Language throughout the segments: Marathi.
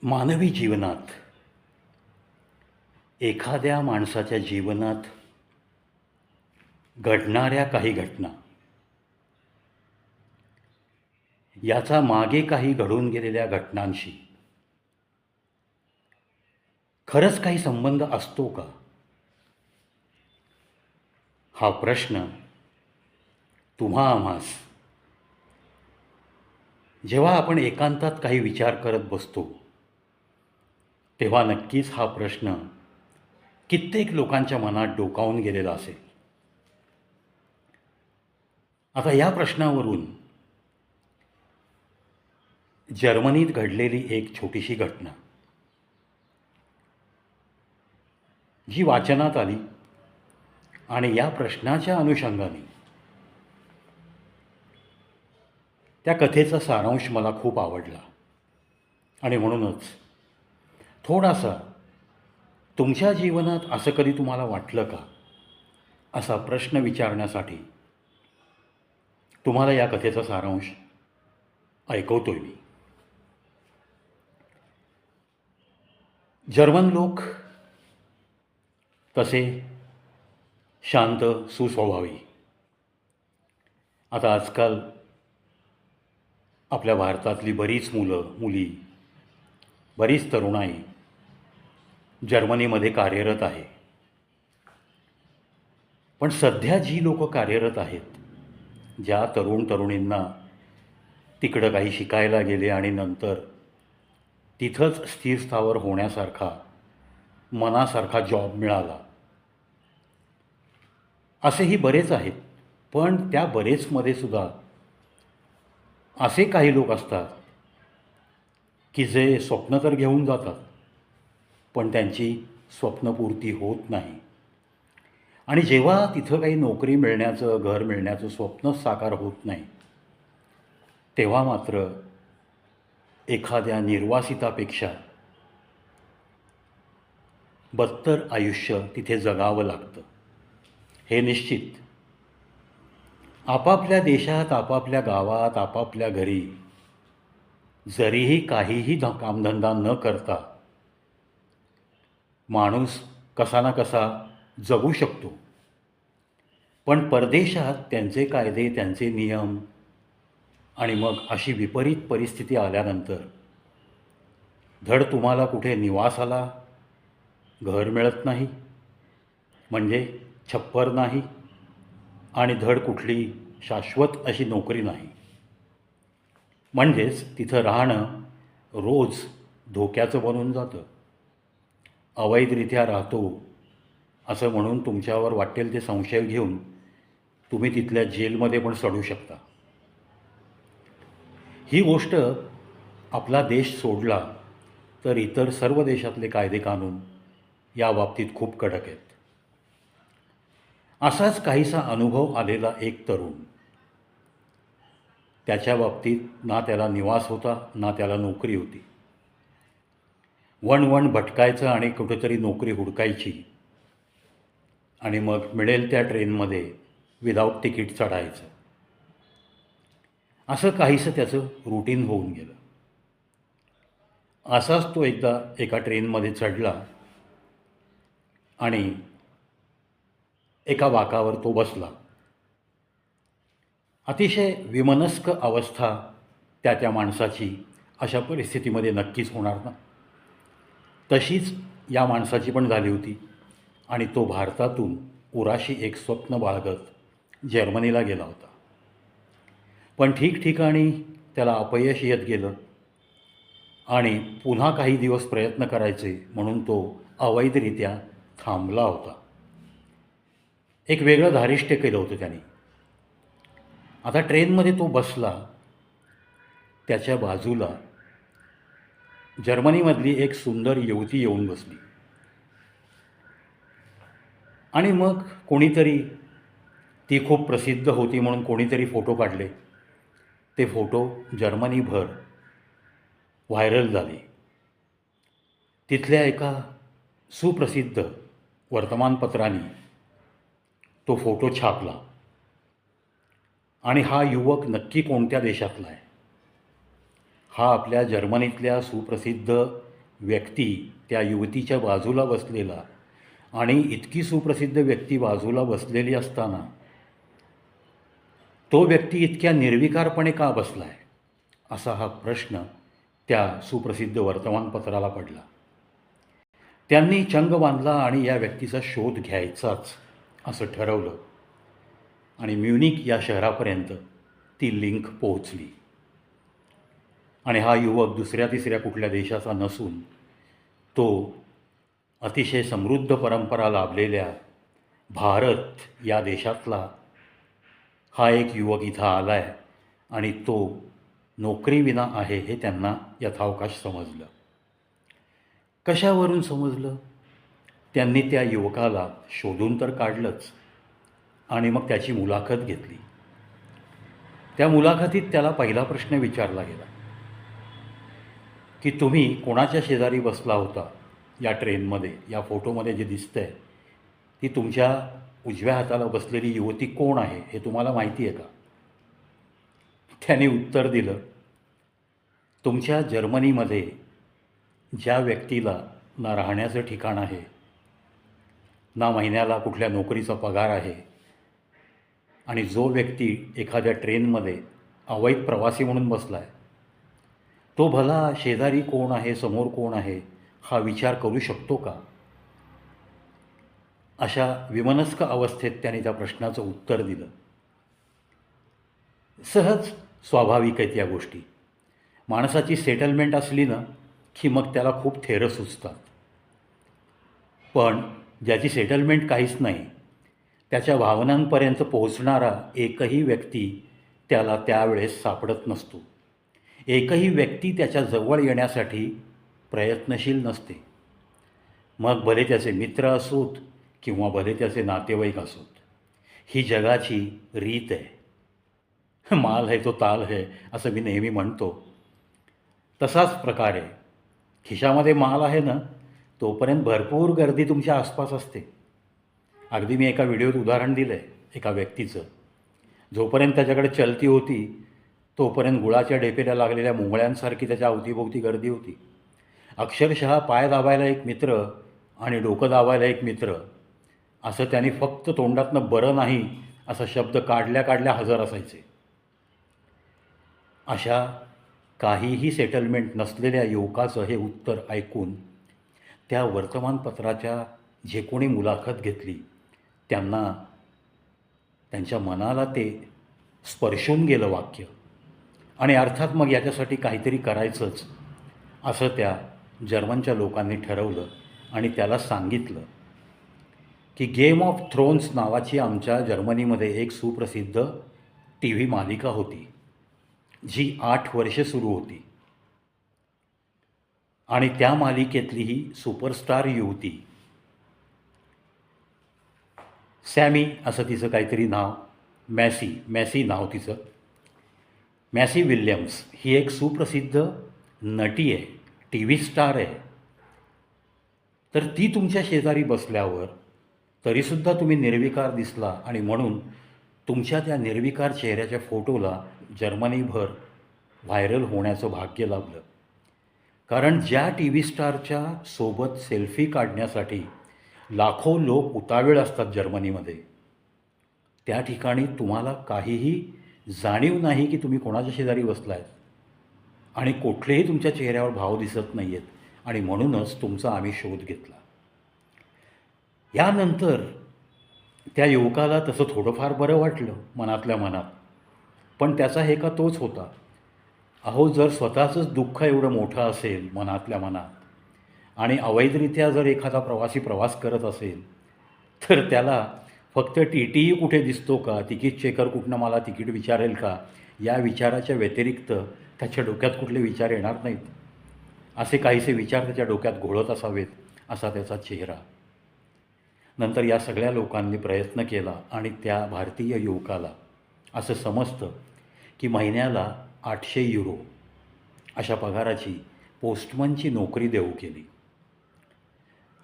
मानवी जीवनात एखाद्या माणसाच्या जीवनात घडणाऱ्या काही घटना याचा मागे काही घडून गेलेल्या घटनांशी खरंच काही संबंध असतो का? हा प्रश्न तुम्हा आम्हास जेव्हा आपण एकांतात काही विचार करत बसतो तेव्हा नक्कीच हा प्रश्न कित्येक लोकांच्या मनात डोकावून गेलेला असेल. आता या प्रश्नावरून जर्मनीत घडलेली एक छोटीशी घटना जी वाचनात आली आणि या प्रश्नाच्या अनुषंगाने त्या कथेचा सारांश मला खूप आवडला आणि म्हणूनच थोडासा तुमच्या जीवनात असं कधी तुम्हाला वाटलं का असा प्रश्न विचारण्यासाठी तुम्हाला या कथेचा सारांश ऐकवतोय मी. जर्मन लोक तसे शांत सुस्वभावी. आता आजकाल आपल्या भारतातली बरीच मुलं मुली बरीच तरुणाई जर्मनीमध्ये कार्यरत आहे. पण सध्या जी लोक कार्यरत आहेत, ज्या तरुण तरुणींना तिकडं काही शिकायला गेले आणि नंतर तिथंच स्थिर स्थावर होण्यासारखा मनासारखा जॉब मिळाला, असेही बरेच आहेत. पण त्या बरेचमध्ये सुद्धा असे काही लोक असतात की जे स्वप्न तर घेऊन जातात पण त्यांची स्वप्नपूर्ती होत नाही. आणि जेव्हा तिथं काही नोकरी मिळण्याचं घर मिळण्याचं स्वप्नच साकार होत नाही तेव्हा मात्र एखाद्या निर्वासितापेक्षा बदतर आयुष्य तिथे जगावं लागतं. हे निश्चित. आपापल्या देशात आपापल्या गावात आपापल्या घरी जरीही काहीही कामधंदा न करता माणूस कसा ना कसा जगू शकतो. पण परदेशात त्यांचे कायदे त्यांचे नियम आणि मग अशी विपरीत परिस्थिती आल्यानंतर धड तुम्हाला कुठे निवासाला घर मिळत नाही, म्हणजे छप्पर नाही, आणि धड कुठली शाश्वत अशी नोकरी नाही. म्हणजेच तिथं राहणं रोज धोक्याचं बनून जातं. अवैधरित्या राहतो असं म्हणून तुमच्यावर वाटेल ते संशय घेऊन तुम्ही तिथल्या जेलमध्ये पण सडू शकता. ही गोष्ट आपला देश सोडला तर इतर सर्व देशातले कायदे कानून या बाबतीत खूप कडक आहेत. असाच काहीसा अनुभव आलेला एक तरुण, त्याच्या बाबतीत ना त्याला निवास होता ना त्याला नोकरी होती. वणवण भटकायचं आणि कुठेतरी नोकरी हुडकायची आणि मग मिळेल त्या ट्रेनमध्ये विदाऊट तिकीट चढायचं, असं काहीसं त्याचं रुटीन होऊन गेलं. असाच तो एकदा एका ट्रेनमध्ये चढला आणि एका बाकावर तो बसला. अतिशय विमनस्क अवस्था त्या माणसाची अशा परिस्थितीमध्ये नक्कीच होणार ना. तशीच या माणसाची पण झाली होती आणि तो भारतातून उराशी एक स्वप्न बाळगत जर्मनीला गेला होता. पण ठिकठिकाणी त्याला अपयश येत गेलं आणि पुन्हा काही दिवस प्रयत्न करायचे म्हणून तो अवैधरित्या थांबला होता. एक वेगळं धारिष्ट्य केलं होतं त्याने. आता ट्रेनमध्ये तो बसला, त्याच्या बाजूला जर्मनीमधली एक सुंदर युवती येऊन बसली आणि मग कोणीतरी, ती खूप प्रसिद्ध होती म्हणून कोणीतरी फोटो काढले. ते फोटो जर्मनीभर व्हायरल झाले. तिथल्या एका सुप्रसिद्ध वर्तमानपत्राने तो फोटो छापला आणि हा युवक नक्की कोणत्या देशातला आहे हा आपल्या जर्मनीतल्या सुप्रसिद्ध व्यक्ती त्या युवतीच्या बाजूला बसलेला आणि इतकी सुप्रसिद्ध व्यक्ती बाजूला बसलेली असताना तो व्यक्ती इतक्या निर्विकारपणे का बसला आहे असा हा प्रश्न त्या सुप्रसिद्ध वर्तमानपत्राला पडला. त्यांनी चंग बांधला आणि या व्यक्तीचा शोध घ्यायचाच असं ठरवलं आणि म्युनिक या शहरापर्यंत ती लिंक पोहोचली. आणि हा युवक दुसऱ्या तिसऱ्या कुठल्या देशाचा नसून तो अतिशय समृद्ध परंपरा लाभलेल्या भारत या देशातला हा एक युवक इथं आला आहे आणि तो नोकरीविना आहे हे त्यांना यथावकाश समजलं. कशावरून समजलं? त्यांनी त्या युवकाला शोधून तर काढलंच आणि मग त्याची मुलाखत घेतली. त्या मुलाखतीत त्याला पहिला प्रश्न विचारला गेला की तुम्ही कोणाच्या शेजारी बसला होता या ट्रेनमध्ये? या फोटोमध्ये जे दिसतंय ती तुमच्या उजव्या हाताला बसलेली युवती कोण आहे हे तुम्हाला माहिती आहे का? त्याने उत्तर दिलं, तुमच्या जर्मनीमध्ये ज्या व्यक्तीला ना राहण्याचं ठिकाण आहे, ना महिन्याला कुठल्या नोकरीचा पगार आहे आणि जो व्यक्ती एखाद्या ट्रेनमध्ये अवैध प्रवासी म्हणून बसला आहे तो भला शेजारी कोण आहे, समोर कोण आहे हा विचार करू शकतो का? अशा विमनस्क अवस्थेत त्याने त्या प्रश्नाचं उत्तर दिलं. सहज स्वाभाविक आहेत या गोष्टी. माणसाची सेटलमेंट असली ना की मग त्याला खूप थेरं सुचतात. पण ज्याची सेटलमेंट काहीच नाही त्याच्या भावनांपर्यंत पोहोचणारा एकही व्यक्ती त्याला त्यावेळेस सापडत नसतो. एकही व्यक्ती त्याच्या जवळ येण्यासाठी प्रयत्नशील नसते. मग भले त्याचे मित्र असोत किंवा भले त्याचे नातेवाईक असोत. ही जगाची रीत आहे. माल है तो ताल है असं मी नेहमी म्हणतो. तसाच प्रकार आहे. खिशामध्ये माल आहे ना तोपर्यंत भरपूर गर्दी तुमच्या आसपास असते. अगदी मी एका व्हिडिओत उदाहरण दिलं आहे एका व्यक्तीचं. जोपर्यंत त्याच्याकडे चलती होती तोपर्यंत गुळाच्या ढेपेला लागलेल्या मुंगळ्यांसारखी त्याच्या अवतीभोवती गर्दी होती. अक्षरशः पाय दाबायला एक मित्र आणि डोकं दाबायला एक मित्र असं त्यांनी फक्त तोंडातनं बरं नाही असा शब्द काढल्या काढल्या हजर असायचे. अशा काहीही सेटलमेंट नसलेल्या युवकाचं हे उत्तर ऐकून त्या वर्तमानपत्राच्या जे कोणी मुलाखत घेतली त्यांना त्यांच्या मनाला ते स्पर्शून गेलं वाक्य. आणि अर्थात मग याच्यासाठी काहीतरी करायचंच असं त्या जर्मनच्या लोकांनी ठरवलं आणि त्याला सांगितलं की गेम ऑफ थ्रोन्स नावाची आमच्या जर्मनीमध्ये एक सुप्रसिद्ध टी व्ही मालिका होती जी 8 वर्षे सुरू होती. आणि त्या मालिकेतली ही सुपरस्टार युवती सॅमी असं तिचं काहीतरी नाव, मॅसी नाव तिचं, मॅसी विल्यम्स ही एक सुप्रसिद्ध नटी आहे, टी व्ही स्टार आहे. तर ती तुमच्या शेजारी बसल्यावर तरीसुद्धा तुम्ही निर्विकार दिसला आणि म्हणून तुमच्या त्या निर्विकार चेहऱ्याच्या फोटोला जर्मनीभर व्हायरल होण्याचं भाग्य लाभलं. कारण ज्या टी व्ही स्टारच्या सोबत सेल्फी काढण्यासाठी लाखो लोक उतावीळ असतात जर्मनीमध्ये, त्या ठिकाणी तुम्हाला काहीही जाणीव नाही की तुम्ही कोणाच्या शेजारी बसला आहेत आणि कुठलेही तुमच्या चेहऱ्यावर भाव दिसत नाही आहेत आणि म्हणूनच तुमचा आम्ही शोध घेतला. यानंतर त्या युवकाला तसं थोडंफार बरं वाटलं मनातल्या मनात. पण त्याचा हेका तोच होता, अहो जर स्वतःचंच दुःख एवढं मोठं असेल मनातल्या मनात आणि अवैधरित्या जर एखादा प्रवासी प्रवास करत असेल तर त्याला फक्त टी टीही कुठे दिसतो का, तिकीट चेकर कुठनं मला तिकीट विचारेल का, या विचाराच्या व्यतिरिक्त त्याच्या डोक्यात कुठले विचार येणार नाहीत. असे काहीसे विचार त्याच्या डोक्यात घोळत असावेत असा त्याचा चेहरा. नंतर या सगळ्या लोकांनी प्रयत्न केला आणि त्या भारतीय युवकाला असं समजतं की महिन्याला 800 युरो अशा पगाराची पोस्टमनची नोकरी देऊ केली.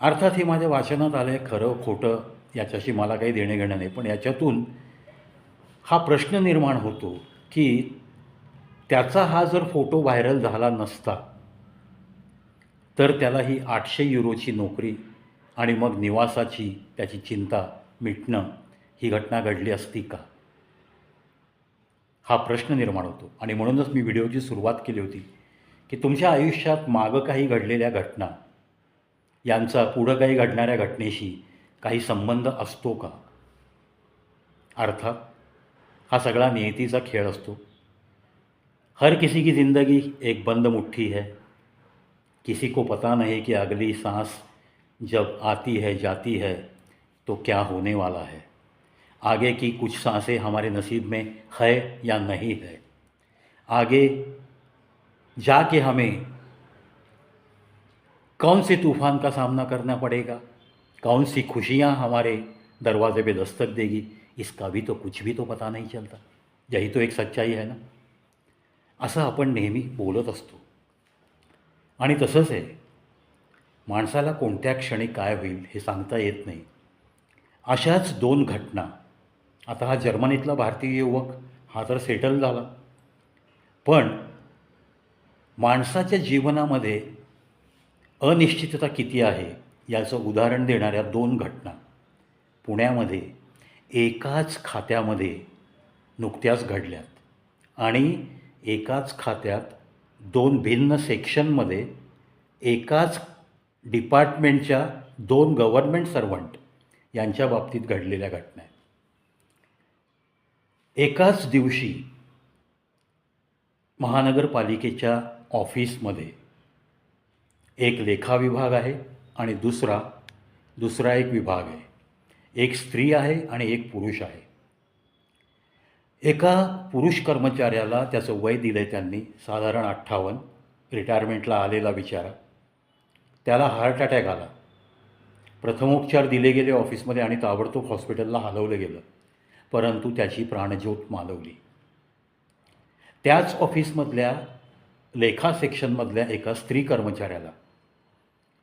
अर्थात हे माझ्या वाचनात आलं आहे, खरं खोटं याच्याशी मला काही देणे घेणं नाही. पण याच्यातून हा प्रश्न निर्माण होतो की त्याचा हा जर फोटो व्हायरल झाला नसता तर त्याला ही 800 युरोची नोकरी आणि मग निवासाची त्याची चिंता मिटणं ही घटना घडली असती का? हा प्रश्न निर्माण होतो. आणि म्हणूनच मी व्हिडिओची सुरुवात केली होती की तुमच्या आयुष्यात मागं काही घडलेल्या घटना यांचा पुढं काही घडणाऱ्या घटनेशी काही संबंध असतो का? अर्थात हा सगळा नियतीचा खेळ असतो. हर किसी की ज़िंदगी एक बंद मुट्ठी है, किसी को पता नहीं कि अगली सांस जब आती है जाती है तो क्या होने वाला है, आगे की कुछ सांसें हमारे नसीब में है या नहीं है, आगे जाके हमें कौन से तूफ़ान का सामना करना पड़ेगा, कौन सी खुशियाँ हमारे दरवाजे पे दस्तक देगी, इसका भी तो कुछ भी तो पता नहीं चलता. यही तो एक सच्चाई है ना. असं आपण नेहमी बोलत असतो. आणि तसंच आहे, माणसाला कोणत्या क्षणी काय होईल हे सांगता येत नाही. अशाच 2 घटना. आता हा जर्मनीतला भारतीय युवक हा तर सेटल झाला, पण माणसाच्या जीवनामध्ये अनिश्चितता किती आहे याचं उदाहरण देणाऱ्या 2 घटना पुण्यामध्ये एकाच खात्यामध्ये नुकत्याच घडल्यात. आणि एकाच खात्यात 2 भिन्न सेक्शनमध्ये एकाच डिपार्टमेंटच्या 2 गव्हर्नमेंट सर्वंट यांच्या बाबतीत घडलेल्या घटना आहेत. एकाच दिवशी महानगरपालिकेच्या ऑफिसमध्ये एक लेखा विभाग आहे आणि दुसरा एक विभाग आहे. एक स्त्री आहे आणि एक पुरुष आहे. एका पुरुष कर्मचाऱ्याला त्याचं वय दिलं आहे त्यांनी साधारण 58, रिटायरमेंटला आलेला बिचारा. त्याला हार्ट अटॅक आला. प्रथमोपचार दिले गेले ऑफिसमध्ये आणि ताबडतोब हॉस्पिटलला हलवलं गेलं, परंतु त्याची प्राणज्योत मालवली. त्याच ऑफिसमधल्या लेखा सेक्शनमधल्या एका स्त्री कर्मचाऱ्याला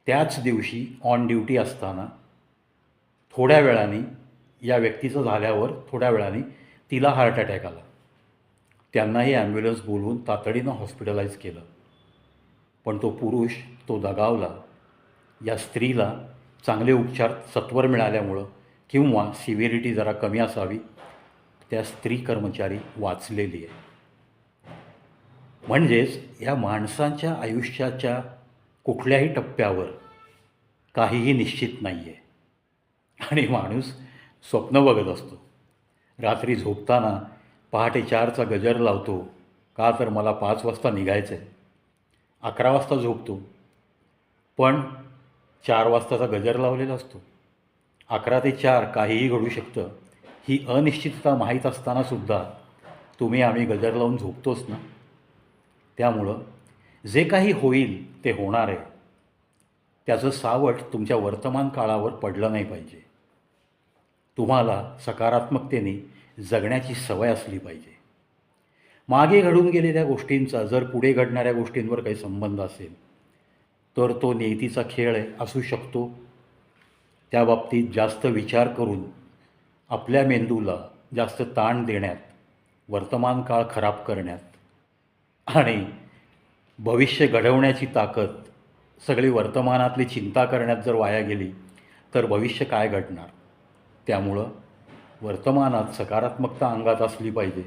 त्याच दिवशी ऑन ड्युटी असताना थोड्या वेळाने या व्यक्तीचं झाल्यावर थोड्या वेळाने तिला हार्ट अटॅक आला. त्यांनाही ॲम्ब्युलन्स बोलवून तातडीनं हॉस्पिटलाइज केलं, पण तो पुरुष तो दगावला. या स्त्रीला चांगले उपचार सत्वर मिळाल्यामुळं किंवा सिव्हिरिटी जरा कमी असावी त्या स्त्री कर्मचारी वाचलेली आहे. म्हणजेच या माणसांच्या आयुष्याच्या कुठल्याही टप्प्यावर काहीही निश्चित नाही आहे आणि माणूस स्वप्न बघत असतो. रात्री झोपताना पहाटे 4चा गजर लावतो, का तर मला 5 वाजता निघायचं आहे. 11 वाजता झोपतो, पण 4 वाजताचा गजर लावलेला असतो. 11 ते 4 काहीही घडू शकतं ही अनिश्चितता माहीत असतानासुद्धा आम्ही गजर लावून झोपतोच ना. त्यामुळं जे काही होईल ते होणार आहे, त्याचं सावट तुमच्या वर्तमान काळावर पडलं नाही पाहिजे. तुम्हाला सकारात्मकतेने जगण्याची सवय असली पाहिजे. मागे घडून गेलेल्या गोष्टींचा जर पुढे घडणाऱ्या गोष्टींवर काही संबंध असेल तर तो नियतीचा खेळ असू शकतो. त्या बाबतीत जास्त विचार करून आपल्या मेंदूला जास्त ताण देण्यात, वर्तमान काळ खराब करण्यात आणि भविष्य घडवण्याची ताकद सगळी वर्तमानातली चिंता करण्यात जर वाया गेली तर भविष्य काय घडणार. त्यामुळं वर्तमानात सकारात्मकता अंगात असली पाहिजे.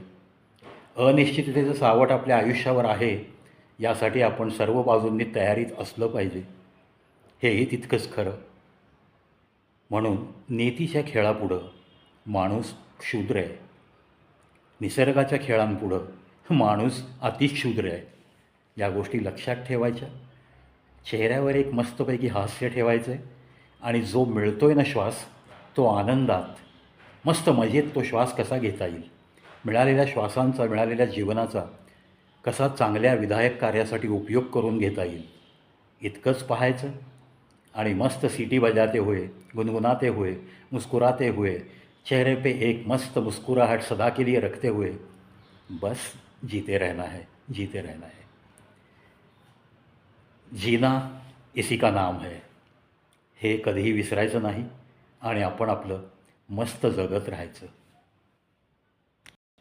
अनिश्चिततेचं सावट आपल्या आयुष्यावर आहे यासाठी आपण सर्व बाजूंनी तयारीत असलं पाहिजे, हेही तितकंच खरं. म्हणून नीतीच्या खेळापुढं माणूस क्षुद्र आहे. निसर्गाच्या खेळांपुढं माणूस अतिक्षुद्र आहे. या गोष्टी लक्षात ठेवायच्या. चेहऱ्यावर एक मस्तपैकी हास्य ठेवायचं आहे आणि जो मिळतो आहे ना श्वास, तो आनंदात मस्त मजेत तो श्वास कसा घेता येईल, मिळालेल्या श्वासांचा, मिळालेल्या जीवनाचा कसा चांगल्या विधायक कार्यासाठी उपयोग करून घेता येईल इतकंच पाहायचं. आणि मस्त सीटी बजाते हुए, गुनगुनाते हुए, मुस्कुराते हुए, चेहरे पे एक मस्त मुस्कुराहट सदा के लिए रखते हुए बस जीते रहना है, जीते रहना है. जीना इसी का नाम है हे कधीही विसरायचं नाही आणि आपण आपलं मस्त जगत राहायचं.